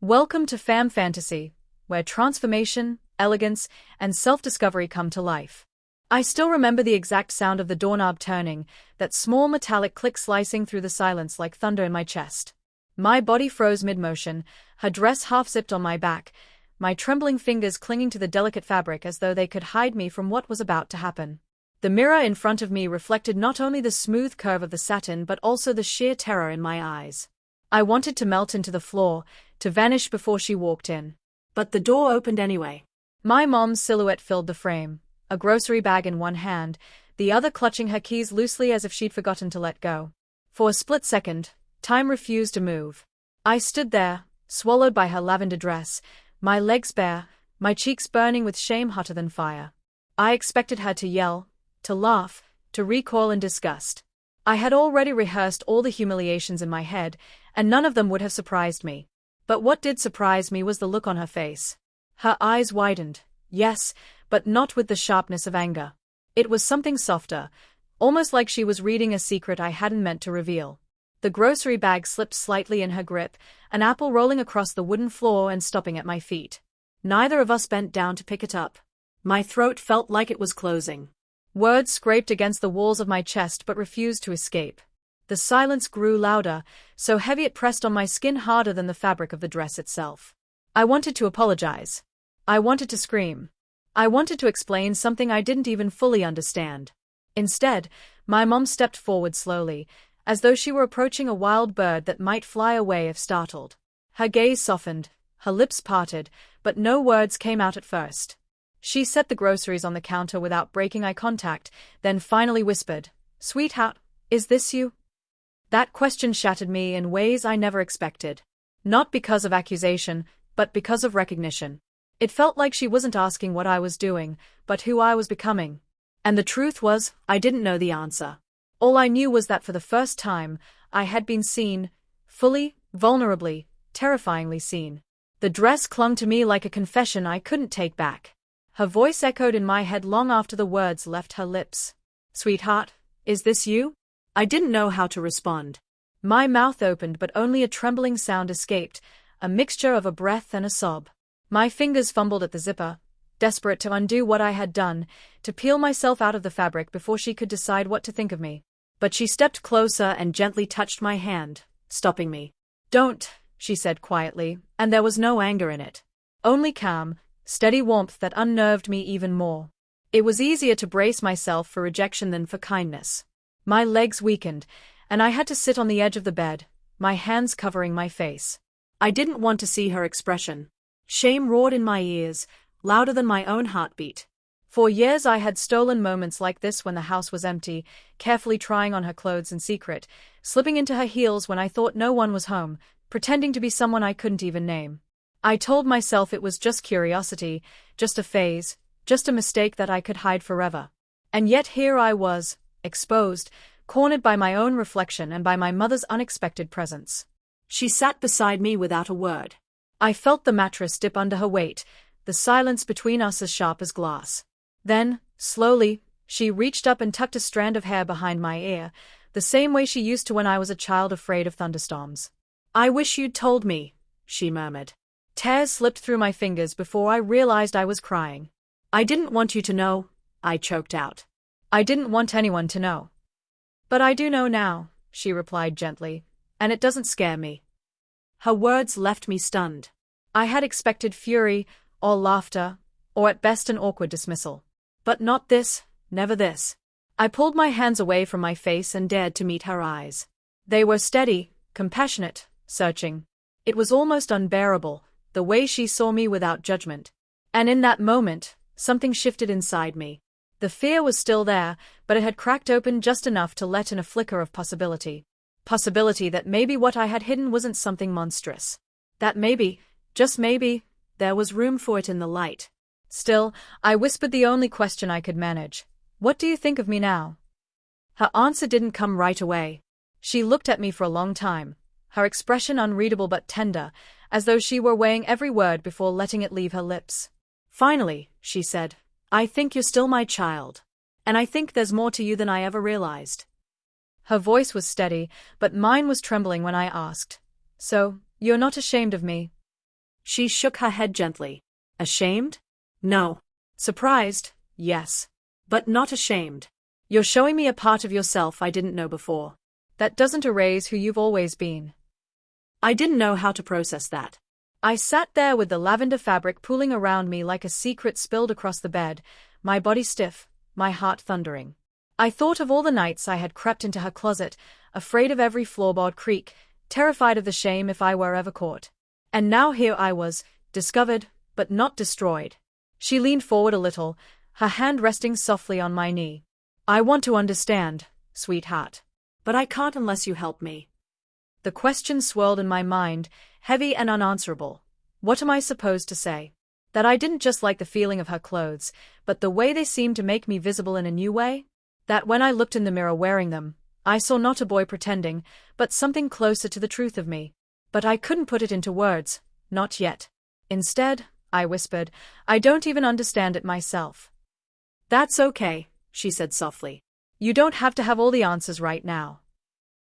Welcome to Femme Fantasy, where transformation, elegance, and self-discovery come to life. I still remember the exact sound of the doorknob turning, that small metallic click slicing through the silence like thunder in my chest. My body froze mid-motion, her dress half-zipped on my back, my trembling fingers clinging to the delicate fabric as though they could hide me from what was about to happen. The mirror in front of me reflected not only the smooth curve of the satin but also the sheer terror in my eyes. I wanted to melt into the floor, to vanish before she walked in. But the door opened anyway. My mom's silhouette filled the frame, a grocery bag in one hand, the other clutching her keys loosely as if she'd forgotten to let go. For a split second, time refused to move. I stood there, swallowed by her lavender dress, my legs bare, my cheeks burning with shame hotter than fire. I expected her to yell, to laugh, to recoil in disgust. I had already rehearsed all the humiliations in my head, and none of them would have surprised me. But what did surprise me was the look on her face. Her eyes widened, yes, but not with the sharpness of anger. It was something softer, almost like she was reading a secret I hadn't meant to reveal. The grocery bag slipped slightly in her grip, an apple rolling across the wooden floor and stopping at my feet. Neither of us bent down to pick it up. My throat felt like it was closing. Words scraped against the walls of my chest but refused to escape. The silence grew louder, so heavy it pressed on my skin harder than the fabric of the dress itself. I wanted to apologize. I wanted to scream. I wanted to explain something I didn't even fully understand. Instead, my mom stepped forward slowly, as though she were approaching a wild bird that might fly away if startled. Her gaze softened, her lips parted, but no words came out at first. She set the groceries on the counter without breaking eye contact, then finally whispered, "Sweetheart, is this you?" That question shattered me in ways I never expected. Not because of accusation, but because of recognition. It felt like she wasn't asking what I was doing, but who I was becoming. And the truth was, I didn't know the answer. All I knew was that for the first time, I had been seen, fully, vulnerably, terrifyingly seen. The dress clung to me like a confession I couldn't take back. Her voice echoed in my head long after the words left her lips. "Sweetheart, is this you?" I didn't know how to respond. My mouth opened but only a trembling sound escaped, a mixture of a breath and a sob. My fingers fumbled at the zipper, desperate to undo what I had done, to peel myself out of the fabric before she could decide what to think of me. But she stepped closer and gently touched my hand, stopping me. "Don't," she said quietly, and there was no anger in it. Only calm, steady warmth that unnerved me even more. It was easier to brace myself for rejection than for kindness. My legs weakened, and I had to sit on the edge of the bed, my hands covering my face. I didn't want to see her expression. Shame roared in my ears, louder than my own heartbeat. For years I had stolen moments like this when the house was empty, carefully trying on her clothes in secret, slipping into her heels when I thought no one was home, pretending to be someone I couldn't even name. I told myself it was just curiosity, just a phase, just a mistake that I could hide forever. And yet here I was, exposed, cornered by my own reflection and by my mother's unexpected presence. She sat beside me without a word. I felt the mattress dip under her weight, the silence between us as sharp as glass. Then, slowly, she reached up and tucked a strand of hair behind my ear, the same way she used to when I was a child afraid of thunderstorms. "I wish you'd told me," she murmured. Tears slipped through my fingers before I realized I was crying. "I didn't want you to know," I choked out. "I didn't want anyone to know." "But I do know now," she replied gently, "and it doesn't scare me." Her words left me stunned. I had expected fury, or laughter, or at best an awkward dismissal. But not this, never this. I pulled my hands away from my face and dared to meet her eyes. They were steady, compassionate, searching. It was almost unbearable, the way she saw me without judgment. And in that moment, something shifted inside me. The fear was still there, but it had cracked open just enough to let in a flicker of possibility. Possibility that maybe what I had hidden wasn't something monstrous. That maybe, just maybe, there was room for it in the light. Still, I whispered the only question I could manage. "What do you think of me now?" Her answer didn't come right away. She looked at me for a long time, her expression unreadable but tender, as though she were weighing every word before letting it leave her lips. Finally, she said, "I think you're still my child. And I think there's more to you than I ever realized." Her voice was steady, but mine was trembling when I asked, "So, you're not ashamed of me?" She shook her head gently. Ashamed? No. Surprised? Yes. But not ashamed. You're showing me a part of yourself I didn't know before. That doesn't erase who you've always been. I didn't know how to process that. I sat there with the lavender fabric pooling around me like a secret spilled across the bed, my body stiff, my heart thundering. I thought of all the nights I had crept into her closet, afraid of every floorboard creak, terrified of the shame if I were ever caught. And now here I was, discovered, but not destroyed. She leaned forward a little, her hand resting softly on my knee. I want to understand, sweetheart. But I can't unless you help me. The question swirled in my mind, heavy and unanswerable. What am I supposed to say? That I didn't just like the feeling of her clothes, but the way they seemed to make me visible in a new way? That when I looked in the mirror wearing them, I saw not a boy pretending, but something closer to the truth of me. But I couldn't put it into words, not yet. Instead, I whispered, I don't even understand it myself. That's okay, she said softly. You don't have to have all the answers right now.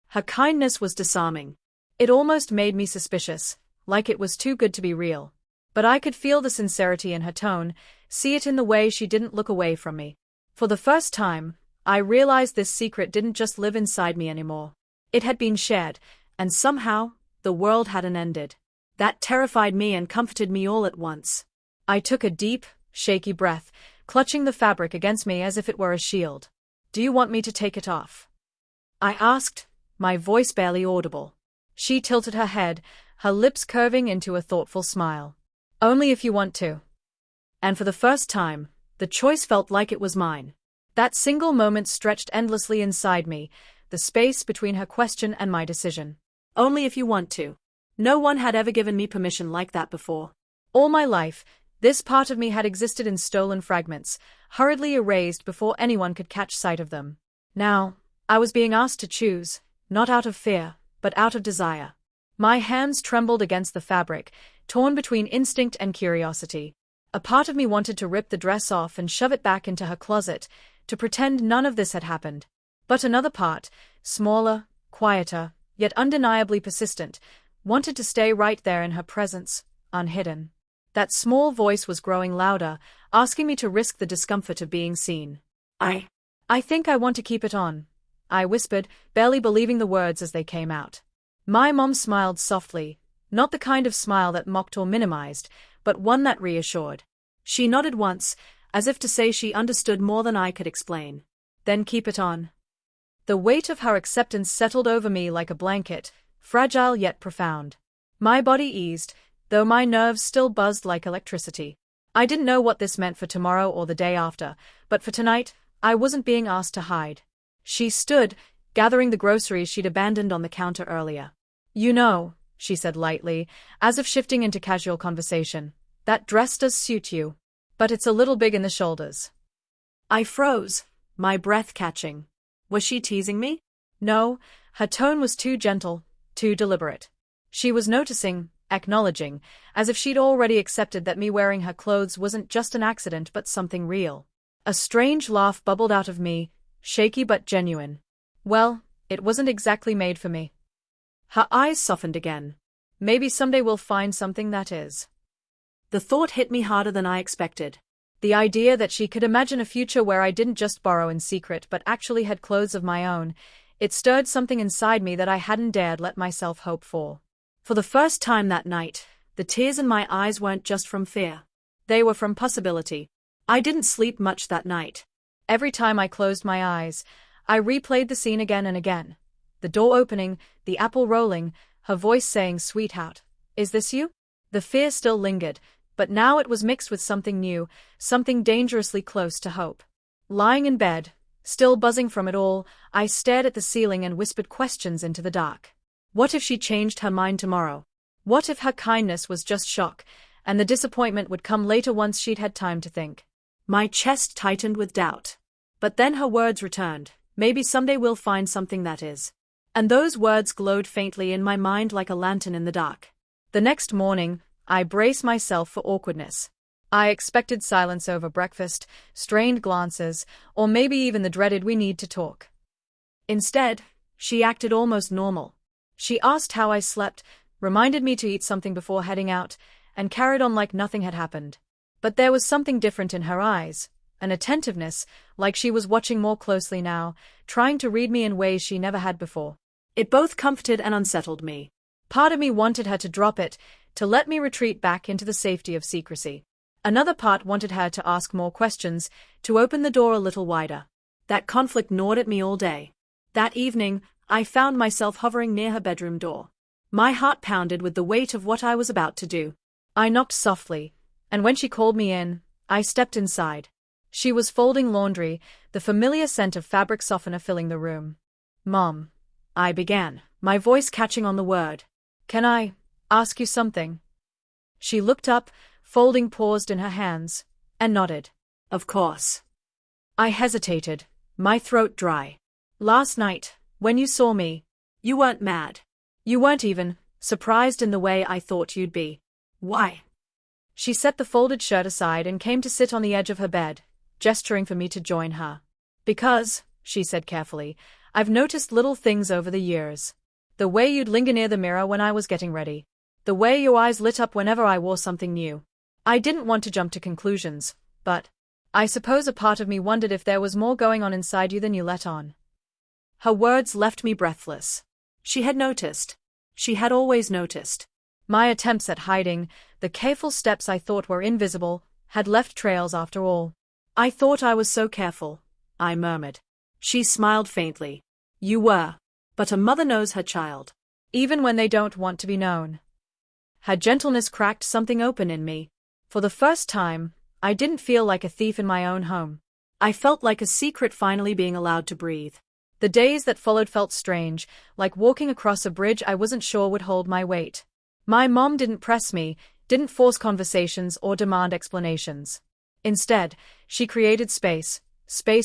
Her kindness was disarming. It almost made me suspicious, like it was too good to be real. But I could feel the sincerity in her tone, see it in the way she didn't look away from me. For the first time, I realized this secret didn't just live inside me anymore. It had been shared, and somehow, the world hadn't ended. That terrified me and comforted me all at once. I took a deep, shaky breath, clutching the fabric against me as if it were a shield. Do you want me to take it off? I asked, my voice barely audible. She tilted her head, her lips curving into a thoughtful smile. Only if you want to. And for the first time, the choice felt like it was mine. That single moment stretched endlessly inside me, the space between her question and my decision. Only if you want to. No one had ever given me permission like that before. All my life, this part of me had existed in stolen fragments, hurriedly erased before anyone could catch sight of them. Now, I was being asked to choose, not out of fear, but out of desire. My hands trembled against the fabric, torn between instinct and curiosity. A part of me wanted to rip the dress off and shove it back into her closet, to pretend none of this had happened. But another part, smaller, quieter, yet undeniably persistent, wanted to stay right there in her presence, unhidden. That small voice was growing louder, asking me to risk the discomfort of being seen. I think I want to keep it on, I whispered, barely believing the words as they came out. My mom smiled softly, not the kind of smile that mocked or minimized, but one that reassured. She nodded once, as if to say she understood more than I could explain. Then keep it on. The weight of her acceptance settled over me like a blanket, fragile yet profound. My body eased, though my nerves still buzzed like electricity. I didn't know what this meant for tomorrow or the day after, but for tonight, I wasn't being asked to hide. She stood, gathering the groceries she'd abandoned on the counter earlier. You know, she said lightly, as if shifting into casual conversation, that dress does suit you. But it's a little big in the shoulders. I froze, my breath catching. Was she teasing me? No, her tone was too gentle, too deliberate. She was noticing, acknowledging, as if she'd already accepted that me wearing her clothes wasn't just an accident but something real. A strange laugh bubbled out of me, shaky but genuine. Well, it wasn't exactly made for me. Her eyes softened again. Maybe someday we'll find something that is. The thought hit me harder than I expected. The idea that she could imagine a future where I didn't just borrow in secret but actually had clothes of my own, it stirred something inside me that I hadn't dared let myself hope for. For the first time that night, the tears in my eyes weren't just from fear. They were from possibility. I didn't sleep much that night. Every time I closed my eyes, I replayed the scene again and again. The door opening, the apple rolling, her voice saying, "Sweetheart, is this you?" The fear still lingered, but now it was mixed with something new, something dangerously close to hope. Lying in bed, still buzzing from it all, I stared at the ceiling and whispered questions into the dark. What if she changed her mind tomorrow? What if her kindness was just shock, and the disappointment would come later once she'd had time to think? My chest tightened with doubt. But then her words returned, "Maybe someday we'll find something that is." And those words glowed faintly in my mind like a lantern in the dark. The next morning, I braced myself for awkwardness. I expected silence over breakfast, strained glances, or maybe even the dreaded "we need to talk." Instead, she acted almost normal. She asked how I slept, reminded me to eat something before heading out, and carried on like nothing had happened. But there was something different in her eyes, an attentiveness, like she was watching more closely now, trying to read me in ways she never had before. It both comforted and unsettled me. Part of me wanted her to drop it, to let me retreat back into the safety of secrecy. Another part wanted her to ask more questions, to open the door a little wider. That conflict gnawed at me all day. That evening, I found myself hovering near her bedroom door. My heart pounded with the weight of what I was about to do. I knocked softly, and when she called me in, I stepped inside. She was folding laundry, the familiar scent of fabric softener filling the room. "Mom," I began, my voice catching on the word. "Can I ask you something?" She looked up, folding paused in her hands, and nodded. "Of course." I hesitated, my throat dry. "Last night, when you saw me, you weren't mad. You weren't even surprised in the way I thought you'd be." "Why?" She set the folded shirt aside and came to sit on the edge of her bed, gesturing for me to join her. "Because," she said carefully, "I've noticed little things over the years. The way you'd linger near the mirror when I was getting ready. The way your eyes lit up whenever I wore something new. I didn't want to jump to conclusions, but I suppose a part of me wondered if there was more going on inside you than you let on." Her words left me breathless. She had noticed. She had always noticed. My attempts at hiding, the careful steps I thought were invisible, had left trails after all. "I thought I was so careful," I murmured. She smiled faintly. "You were. But a mother knows her child. Even when they don't want to be known." Her gentleness cracked something open in me. For the first time, I didn't feel like a thief in my own home. I felt like a secret finally being allowed to breathe. The days that followed felt strange, like walking across a bridge I wasn't sure would hold my weight. My mom didn't press me, didn't force conversations or demand explanations. Instead, she created space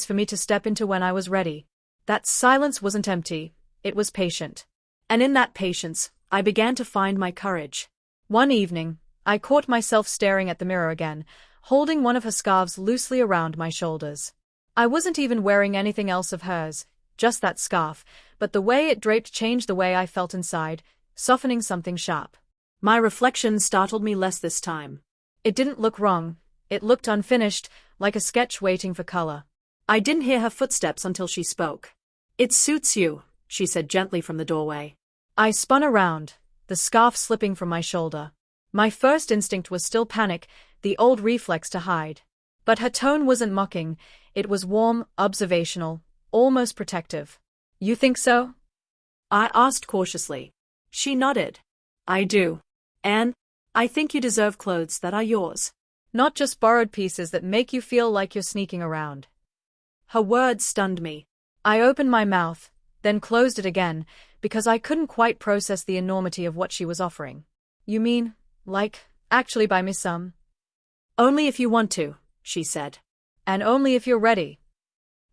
for me to step into when I was ready. That silence wasn't empty, it was patient. And in that patience, I began to find my courage. One evening, I caught myself staring at the mirror again, holding one of her scarves loosely around my shoulders. I wasn't even wearing anything else of hers, just that scarf, but the way it draped changed the way I felt inside, softening something sharp. My reflection startled me less this time. It didn't look wrong, it looked unfinished, like a sketch waiting for color. I didn't hear her footsteps until she spoke. "It suits you," she said gently from the doorway. I spun around, the scarf slipping from my shoulder. My first instinct was still panic, the old reflex to hide. But her tone wasn't mocking, it was warm, observational, almost protective. "You think so?" I asked cautiously. She nodded. "I do. And I think you deserve clothes that are yours. Not just borrowed pieces that make you feel like you're sneaking around." Her words stunned me. I opened my mouth, then closed it again, because I couldn't quite process the enormity of what she was offering. "You mean, like, actually buy me some?" "Only if you want to," she said. "And only if you're ready."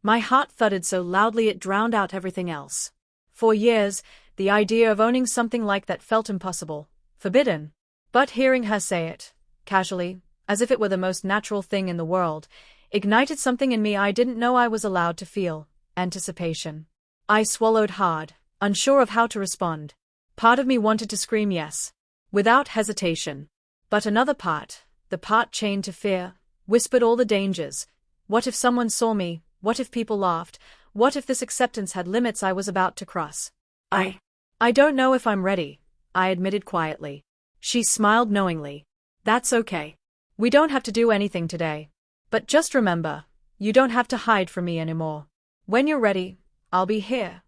My heart thudded so loudly it drowned out everything else. For years, the idea of owning something like that felt impossible, forbidden. But hearing her say it, casually, as if it were the most natural thing in the world, ignited something in me I didn't know I was allowed to feel: anticipation. I swallowed hard, unsure of how to respond. Part of me wanted to scream yes, without hesitation. But another part, the part chained to fear, whispered all the dangers. What if someone saw me? What if people laughed? What if this acceptance had limits I was about to cross? I don't know if I'm ready," I admitted quietly. She smiled knowingly. "That's okay. We don't have to do anything today. But just remember, you don't have to hide from me anymore. When you're ready, I'll be here."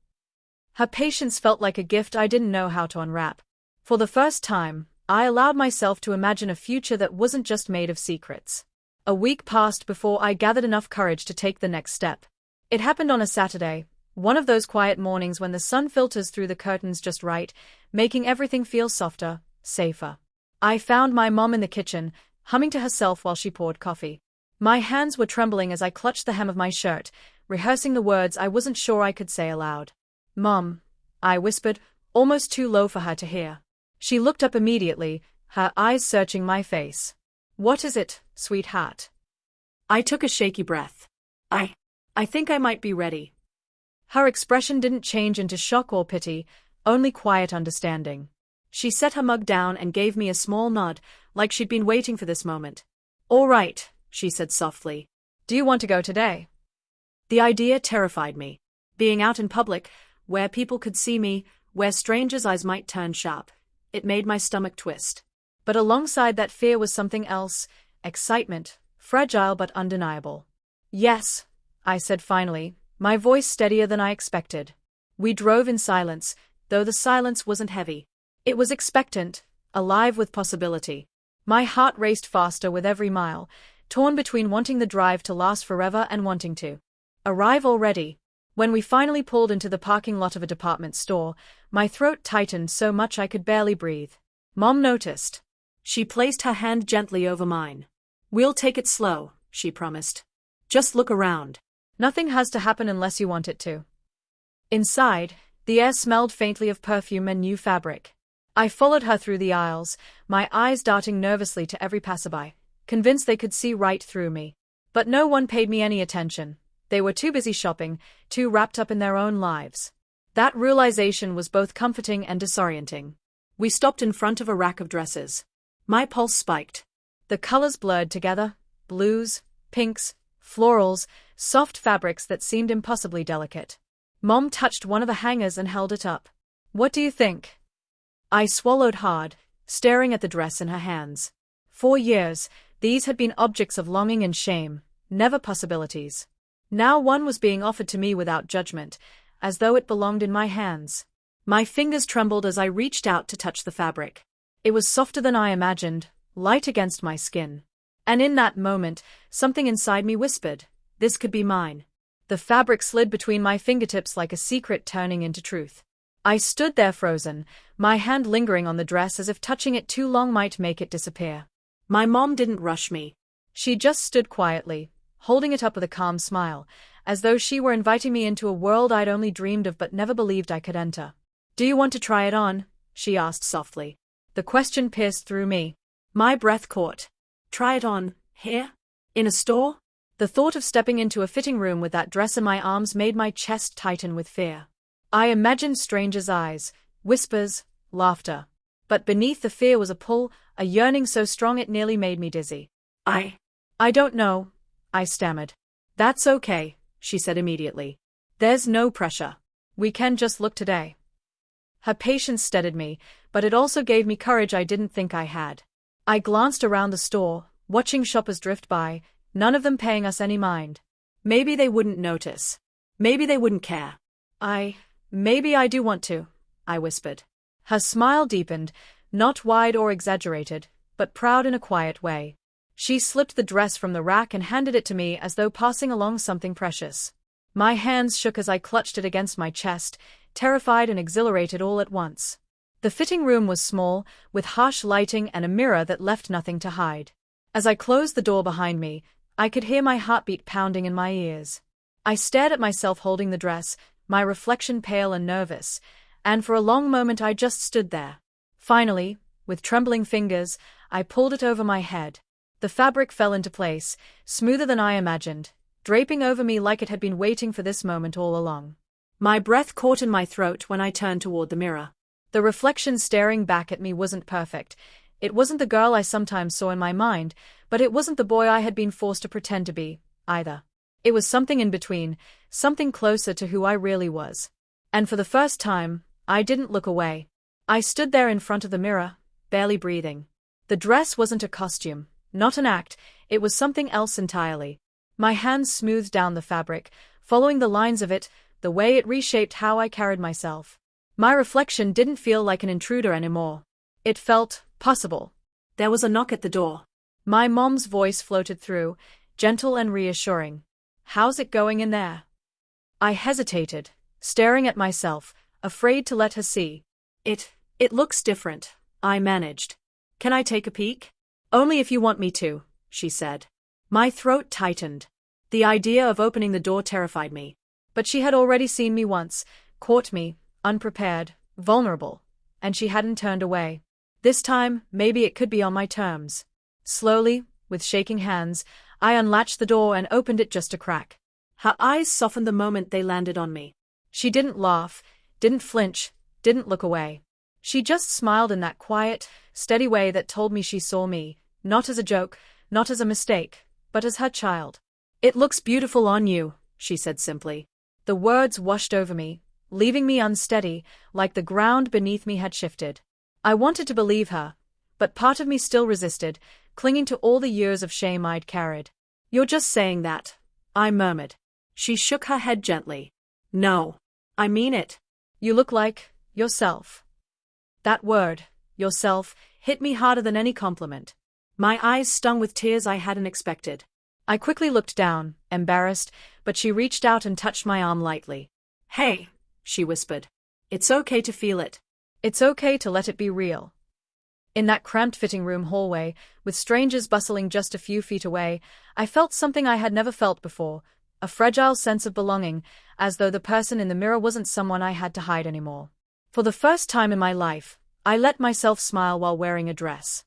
Her patience felt like a gift I didn't know how to unwrap. For the first time, I allowed myself to imagine a future that wasn't just made of secrets. A week passed before I gathered enough courage to take the next step. It happened on a Saturday, one of those quiet mornings when the sun filters through the curtains just right, making everything feel softer, safer. I found my mom in the kitchen, humming to herself while she poured coffee. My hands were trembling as I clutched the hem of my shirt, rehearsing the words I wasn't sure I could say aloud. "Mom," I whispered, almost too low for her to hear. She looked up immediately, her eyes searching my face. "What is it, sweetheart?" I took a shaky breath. I think I might be ready." Her expression didn't change into shock or pity, only quiet understanding. She set her mug down and gave me a small nod, like she'd been waiting for this moment. "All right," she said softly. "Do you want to go today?" The idea terrified me. Being out in public, where people could see me, where strangers' eyes might turn sharp, it made my stomach twist. But alongside that fear was something else, excitement, fragile but undeniable. "Yes," I said finally, my voice steadier than I expected. We drove in silence, though the silence wasn't heavy. It was expectant, alive with possibility. My heart raced faster with every mile, torn between wanting the drive to last forever and wanting to arrive already. When we finally pulled into the parking lot of a department store, my throat tightened so much I could barely breathe. Mom noticed. She placed her hand gently over mine. "We'll take it slow," she promised. "Just look around." "Nothing has to happen unless you want it to." Inside, the air smelled faintly of perfume and new fabric. I followed her through the aisles, my eyes darting nervously to every passerby, convinced they could see right through me. But no one paid me any attention. They were too busy shopping, too wrapped up in their own lives. That realization was both comforting and disorienting. We stopped in front of a rack of dresses. My pulse spiked. The colors blurred together, blues, pinks, florals, soft fabrics that seemed impossibly delicate. Mom touched one of the hangers and held it up. "What do you think?" I swallowed hard, staring at the dress in her hands. For years, these had been objects of longing and shame, never possibilities. Now one was being offered to me without judgment, as though it belonged in my hands. My fingers trembled as I reached out to touch the fabric. It was softer than I imagined, light against my skin. And in that moment, something inside me whispered, "This could be mine." The fabric slid between my fingertips like a secret turning into truth. I stood there frozen, my hand lingering on the dress as if touching it too long might make it disappear. My mom didn't rush me. She just stood quietly, holding it up with a calm smile, as though she were inviting me into a world I'd only dreamed of but never believed I could enter. "Do you want to try it on?" she asked softly. The question pierced through me. My breath caught. Try it on, here? In a store? The thought of stepping into a fitting room with that dress in my arms made my chest tighten with fear. I imagined strangers' eyes, whispers, laughter. But beneath the fear was a pull, a yearning so strong it nearly made me dizzy. I don't know," I stammered. "That's okay," she said immediately. "There's no pressure. We can just look today." Her patience steadied me, but it also gave me courage I didn't think I had. I glanced around the store, watching shoppers drift by, none of them paying us any mind. Maybe they wouldn't notice. Maybe they wouldn't care. Maybe I do want to," I whispered. Her smile deepened, not wide or exaggerated, but proud in a quiet way. She slipped the dress from the rack and handed it to me as though passing along something precious. My hands shook as I clutched it against my chest, terrified and exhilarated all at once. The fitting room was small, with harsh lighting and a mirror that left nothing to hide. As I closed the door behind me, I could hear my heartbeat pounding in my ears. I stared at myself holding the dress, my reflection pale and nervous, and for a long moment I just stood there. Finally, with trembling fingers, I pulled it over my head. The fabric fell into place, smoother than I imagined, draping over me like it had been waiting for this moment all along. My breath caught in my throat when I turned toward the mirror. The reflection staring back at me wasn't perfect. It wasn't the girl I sometimes saw in my mind, but it wasn't the boy I had been forced to pretend to be, either. It was something in between, something closer to who I really was. And for the first time, I didn't look away. I stood there in front of the mirror, barely breathing. The dress wasn't a costume, not an act, it was something else entirely. My hands smoothed down the fabric, following the lines of it, the way it reshaped how I carried myself. My reflection didn't feel like an intruder anymore. It felt possible. There was a knock at the door. My mom's voice floated through, gentle and reassuring. "How's it going in there?" I hesitated, staring at myself, afraid to let her see. It looks different," I managed. "Can I take a peek?" "Only if you want me to," she said. My throat tightened. The idea of opening the door terrified me. But she had already seen me once, caught me, unprepared, vulnerable, and she hadn't turned away. This time, maybe it could be on my terms. Slowly, with shaking hands, I unlatched the door and opened it just a crack. Her eyes softened the moment they landed on me. She didn't laugh, didn't flinch, didn't look away. She just smiled in that quiet, steady way that told me she saw me, not as a joke, not as a mistake, but as her child. It looks beautiful on you, she said simply. The words washed over me, leaving me unsteady, like the ground beneath me had shifted. I wanted to believe her, but part of me still resisted, clinging to all the years of shame I'd carried. You're just saying that, I murmured. She shook her head gently. No, I mean it. You look like yourself. That word, yourself, hit me harder than any compliment. My eyes stung with tears I hadn't expected. I quickly looked down, embarrassed, but she reached out and touched my arm lightly. Hey, she whispered. It's okay to feel it. It's okay to let it be real. In that cramped fitting room hallway, with strangers bustling just a few feet away, I felt something I had never felt before, a fragile sense of belonging, as though the person in the mirror wasn't someone I had to hide anymore. For the first time in my life, I let myself smile while wearing a dress.